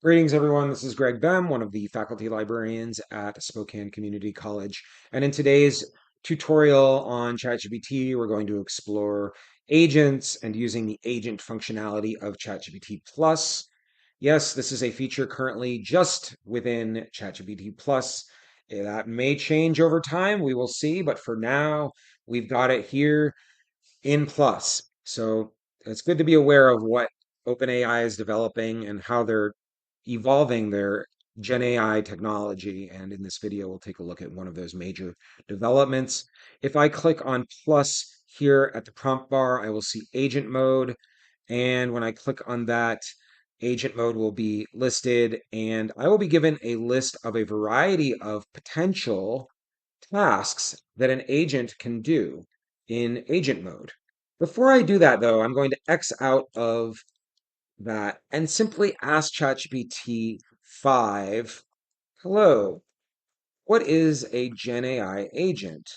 Greetings, everyone. This is Greg Bem, one of the faculty librarians at Spokane Community College. And in today's tutorial on ChatGPT, we're going to explore agents and using the agent functionality of ChatGPT Plus. Yes, this is a feature currently just within ChatGPT Plus. That may change over time. We will see. But for now, we've got it here in Plus. So it's good to be aware of what OpenAI is developing and how they're evolving their GenAI technology. And in this video, we'll take a look at one of those major developments. If I click on plus here at the prompt bar, I will see agent mode. And when I click on that, agent mode will be listed, and I will be given a list of a variety of potential tasks that an agent can do in agent mode. Before I do that, though, I'm going to X out of that and simply ask ChatGPT 5, hello, what is a GenAI agent?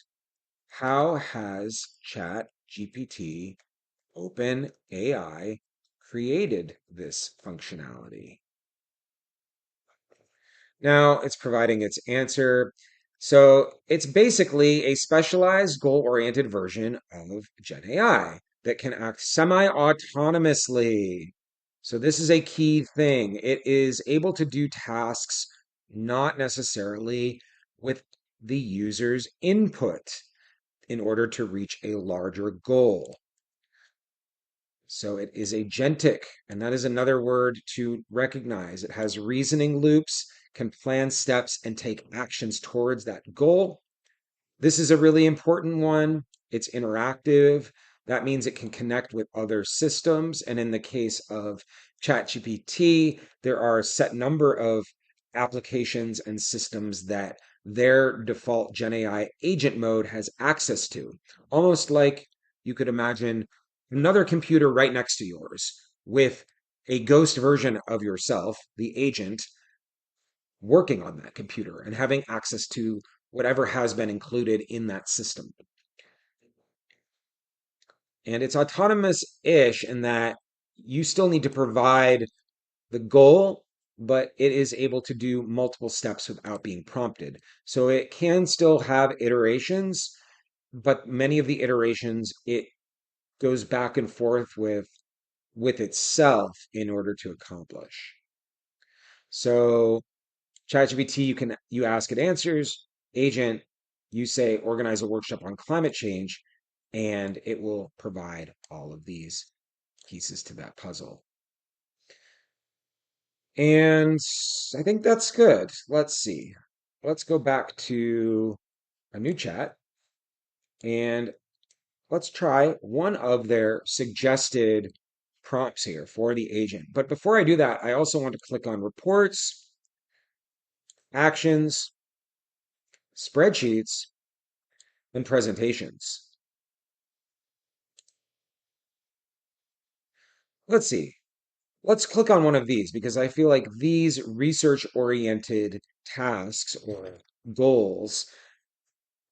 How has ChatGPT OpenAI created this functionality? Now it's providing its answer. So it's basically a specialized goal-oriented version of GenAI that can act semi-autonomously. So this is a key thing. It is able to do tasks not necessarily with the user's input in order to reach a larger goal. So it is agentic, and that is another word to recognize. It has reasoning loops, can plan steps, and take actions towards that goal. This is a really important one. It's interactive. That means it can connect with other systems. And in the case of ChatGPT, there are a set number of applications and systems that their default GenAI agent mode has access to. Almost like you could imagine another computer right next to yours with a ghost version of yourself, the agent, working on that computer and having access to whatever has been included in that system. And it's autonomous-ish in that you still need to provide the goal, but it is able to do multiple steps without being prompted. So it can still have iterations, but many of the iterations it goes back and forth with itself in order to accomplish. So ChatGPT, you ask it answers. Agent, you say organize a workshop on climate change, and it will provide all of these pieces to that puzzle. And I think that's good. Let's see. Let's go back to a new chat and let's try one of their suggested prompts here for the agent. But before I do that, I also want to click on reports, actions, spreadsheets, and presentations. Let's see. Let's click on one of these because I feel like these research-oriented tasks or goals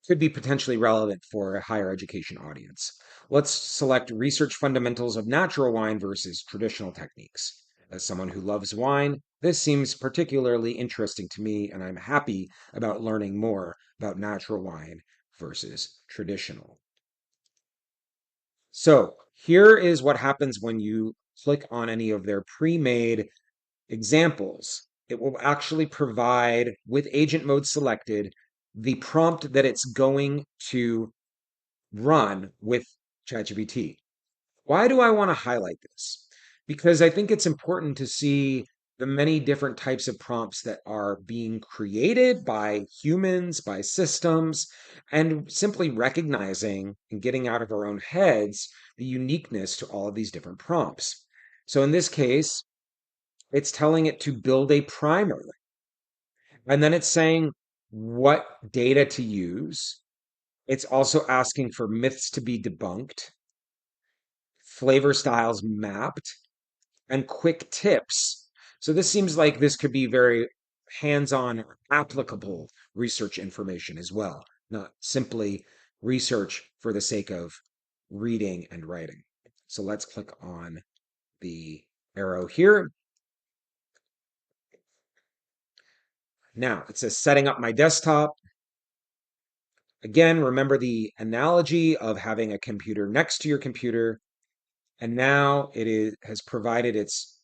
could be potentially relevant for a higher education audience. Let's select research fundamentals of natural wine versus traditional techniques. As someone who loves wine, this seems particularly interesting to me, and I'm happy about learning more about natural wine versus traditional. So here is what happens when you click on any of their pre-made examples. It will actually provide, with agent mode selected, the prompt that it's going to run with ChatGPT. Why do I want to highlight this? Because I think it's important to see the many different types of prompts that are being created by humans, by systems, and simply recognizing and getting out of our own heads the uniqueness to all of these different prompts. So in this case, it's telling it to build a primer, and then it's saying what data to use. It's also asking for myths to be debunked, flavor styles mapped, and quick tips. So this seems like this could be very hands-on, applicable research information as well, not simply research for the sake of reading and writing. So let's click on the arrow here. Now it says setting up my desktop. Again, remember the analogy of having a computer next to your computer. And now has provided its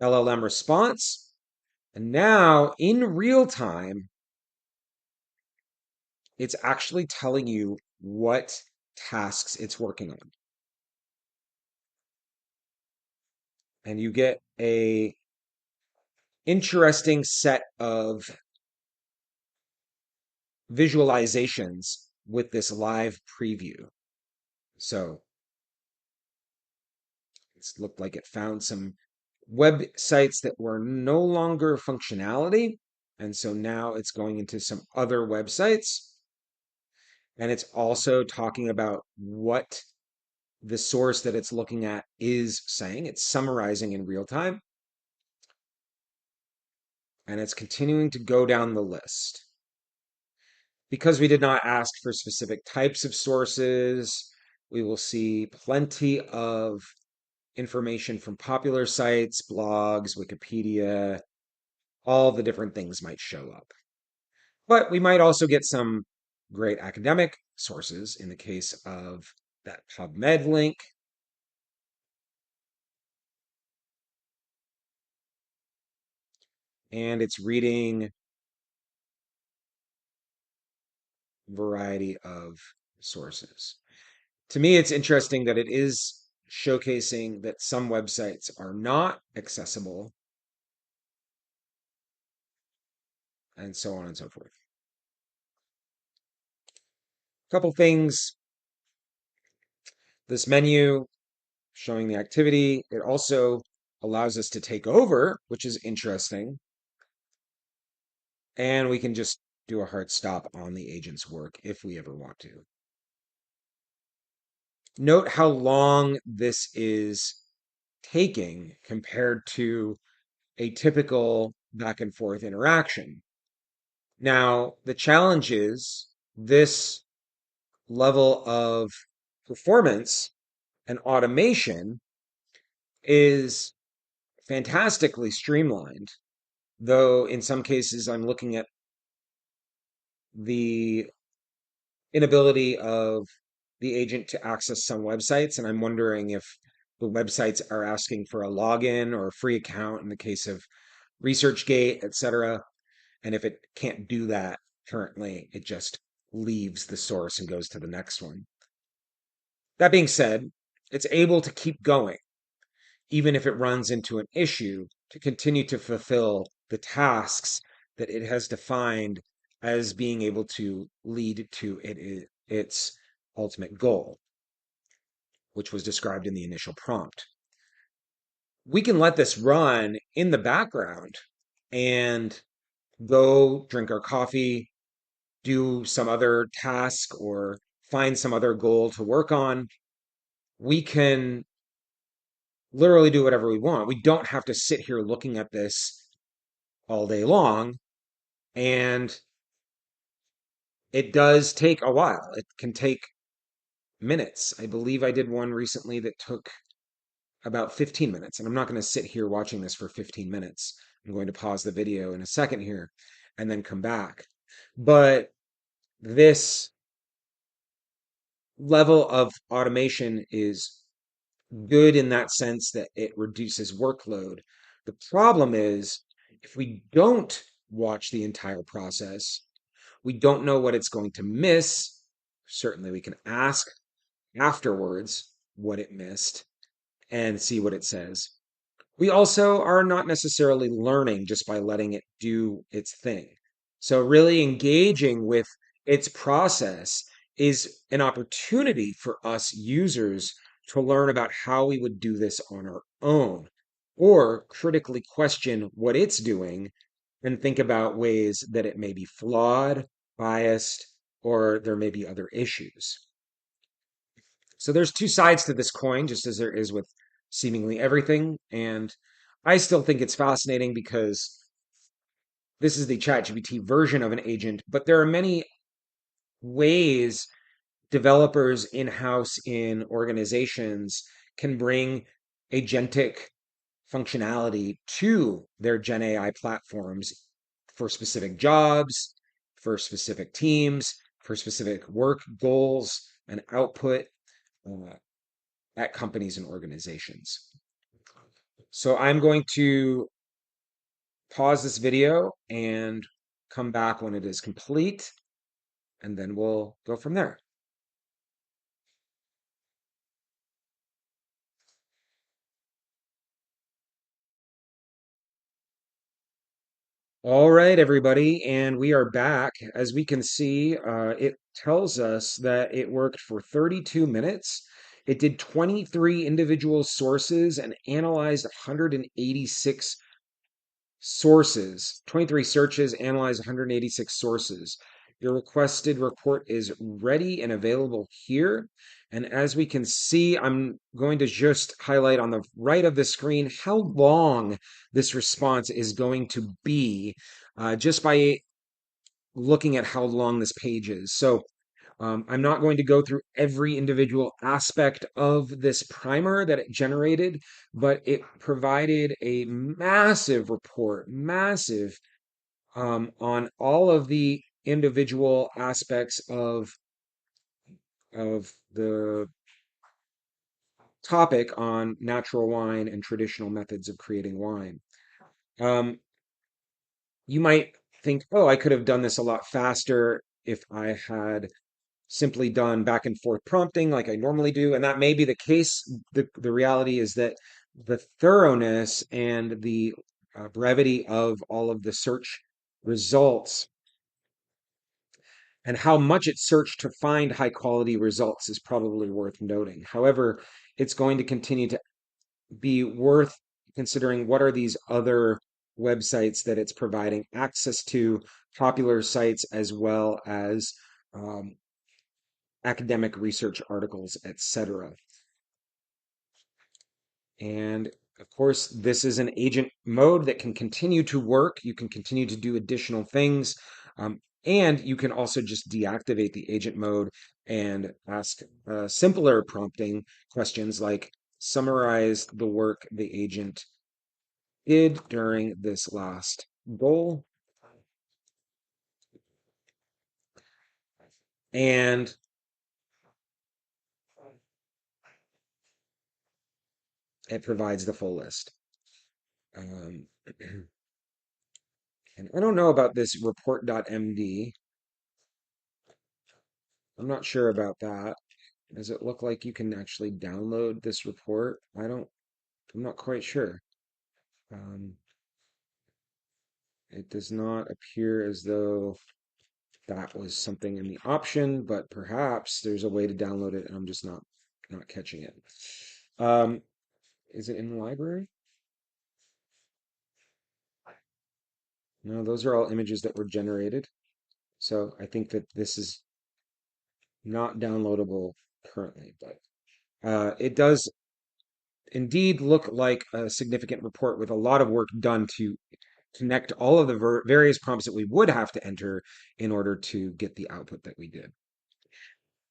LLM response. And now in real time, it's actually telling you what tasks it's working on. And you get a interesting set of visualizations with this live preview. So it's looked like it found some websites that were no longer functionality. And so now it's going into some other websites. And it's also talking about what the source that it's looking at is saying. It's summarizing in real time. And it's continuing to go down the list. Because we did not ask for specific types of sources, we will see plenty of information from popular sites, blogs, Wikipedia, all the different things might show up. But we might also get some great academic sources in the case of that PubMed link. And it's reading a variety of sources. To me, it's interesting that it is showcasing that some websites are not accessible and so on and so forth. A couple things. This menu showing the activity, it also allows us to take over, which is interesting. And we can just do a hard stop on the agent's work if we ever want to. Note how long this is taking compared to a typical back and forth interaction. Now, the challenge is this level of performance and automation is fantastically streamlined, though in some cases I'm looking at the inability of the agent to access some websites, and I'm wondering if the websites are asking for a login or a free account in the case of ResearchGate, etc. And if it can't do that currently, it just leaves the source and goes to the next one. That being said, it's able to keep going, even if it runs into an issue, to continue to fulfill the tasks that it has defined as being able to lead to its ultimate goal, which was described in the initial prompt. We can let this run in the background and go drink our coffee, do some other task, or find some other goal to work on. We can literally do whatever we want. We don't have to sit here looking at this all day long. And it does take a while. It can take minutes. I believe I did one recently that took about 15 minutes. And I'm not going to sit here watching this for 15 minutes. I'm going to pause the video in a second here and then come back. But this level of automation is good in that sense that it reduces workload. The problem is if we don't watch the entire process, we don't know what it's going to miss. Certainly, we can ask afterwards what it missed and see what it says. We also are not necessarily learning just by letting it do its thing. So, really engaging with its process is an opportunity for us users to learn about how we would do this on our own or critically question what it's doing and think about ways that it may be flawed, biased, or there may be other issues. So there's two sides to this coin, just as there is with seemingly everything. And I still think it's fascinating because this is the ChatGPT version of an agent, but there are many ways developers in-house in organizations can bring agentic functionality to their GenAI platforms for specific jobs, for specific teams, for specific work goals and output uh, at companies and organizations. So I'm going to pause this video and come back when it is complete, and then we'll go from there. All right, everybody, and we are back. As we can see, it tells us that it worked for 32 minutes. It did 23 individual sources and analyzed 186 sources, 23 searches, analyze 186 sources. Your requested report is ready and available here. And as we can see, I'm going to just highlight on the right of the screen how long this response is going to be just by looking at how long this page is. So I'm not going to go through every individual aspect of this primer that it generated, but it provided a massive report, massive, on all of the individual aspects of the topic on natural wine and traditional methods of creating wine. Um, you might think, oh, I could have done this a lot faster if I had simply done back and forth prompting like I normally do. And that may be the case. The reality is that the thoroughness and the brevity of all of the search results and how much it searched to find high quality results is probably worth noting. However, it's going to continue to be worth considering what are these other websites that it's providing access to, popular sites as well as um, academic research articles, etc. And of course, this is an agent mode that can continue to work. You can continue to do additional things. And you can also just deactivate the agent mode and ask simpler prompting questions like summarize the work the agent did during this last goal. And it provides the full list. Um, and I don't know about this report.md. I'm not sure about that. Does it look like you can actually download this report? I'm not quite sure. Um, it does not appear as though that was something in the option, but perhaps there's a way to download it and I'm just not catching it. Um, is it in the library? No, those are all images that were generated. So I think that this is not downloadable currently, but it does indeed look like a significant report with a lot of work done to connect all of the various prompts that we would have to enter in order to get the output that we did.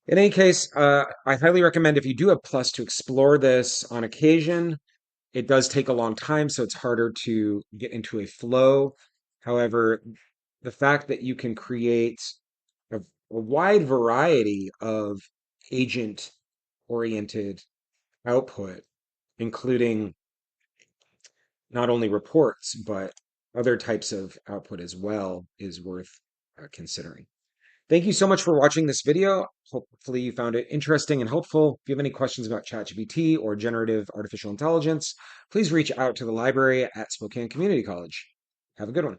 In any case, I highly recommend if you do have Plus to explore this on occasion. It does take a long time, so it's harder to get into a flow. However, the fact that you can create a wide variety of agent-oriented output, including not only reports, but other types of output as well, is worth considering. Thank you so much for watching this video. Hopefully you found it interesting and helpful. If you have any questions about ChatGPT or generative artificial intelligence, please reach out to the library at Spokane Community College. Have a good one.